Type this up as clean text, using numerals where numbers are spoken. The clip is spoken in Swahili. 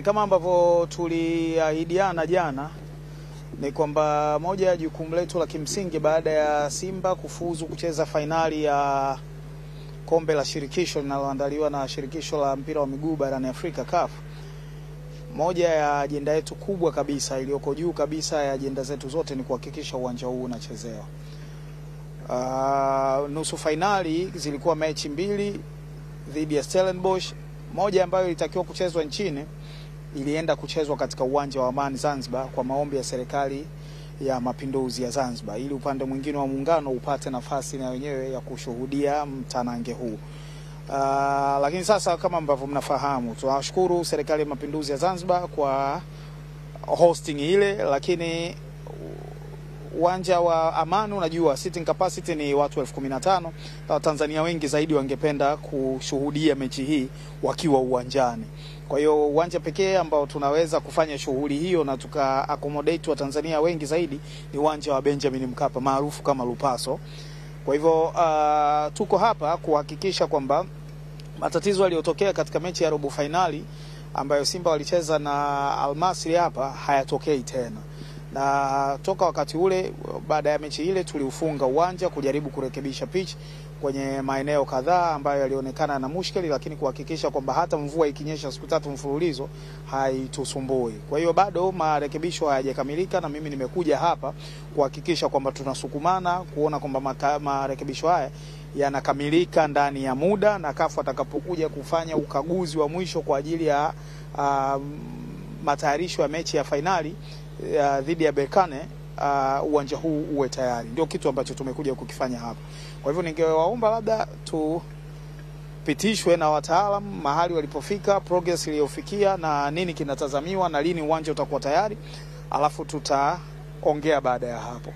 Kama ambavyo tuliahidiana jana ni kwamba moja ya jukumu letu la kimsingi baada ya Simba kufuzu kucheza fainali ya kombe la shirikisho linaloandaliwa na shirikisho la mpira wa miguu barani Afrika CAF, moja ya ajenda yetu kubwa kabisa iliyoko juu kabisa ya ajenda zetu zote ni kuhakikisha uwanja huu unachezewa. Nusu fainali zilikuwa mechi mbili dhidi ya Stellenbosch. Moja ambayo ilitakiwa kuchezwa nchini ilienda kuchezwa katika uwanja wa Amani Zanzibar kwa maombi ya serikali ya Mapinduzi ya Zanzibar, ili upande mwingine wa muungano upate nafasi na wenyewe ya kushuhudia mtanange huu. Lakini sasa kama ambavyo mnafahamu, tunashukuru serikali ya Mapinduzi ya Zanzibar kwa hosting ile, lakini uwanja wa Amani, unajua sitting capacity ni watu 15,000. Tanzania wengi zaidi wangependa kushuhudia mechi hii wakiwa uwanjani. Kwa hiyo uwanja pekee ambao tunaweza kufanya shughuli hiyo na tuka accommodate wa Tanzania wengi zaidi ni uwanja wa Benjamin Mkapa maarufu kama Lupaso. Kwa hivyo tuko hapa kuhakikisha kwamba matatizo yaliyotokea katika mechi ya robo finali ambayo Simba walicheza na Al Masry hapa hayatokei tena. Na toka wakati ule, baada ya mechi ile, tuliufunga uwanja kujaribu kurekebisha pitch kwenye maeneo kadhaa ambayo yalionekana na mushkeli, lakini kuhakikisha kwamba hata mvua ikinyesha siku 3 mfululizo haitusumbui. Kwa hiyo bado marekebisho hayajakamilika, na mimi nimekuja hapa kuhakikisha kwamba tunasukumana kuona kwamba marekebisho haya yanakamilika ndani ya muda, na CAF atakapokuja kufanya ukaguzi wa mwisho kwa ajili ya matayarisho ya mechi ya fainali dhidi ya Berkane, uwanja huu uwe tayari. Ndio kitu ambacho tumekuja kukifanya hapa. Kwa hivyo ningewaomba labda tupitishwe na wataalamu mahali walipofika, progress iliyofikia na nini kinatazamiwa na lini uwanja utakuwa tayari, alafu tutaongea baada ya hapo.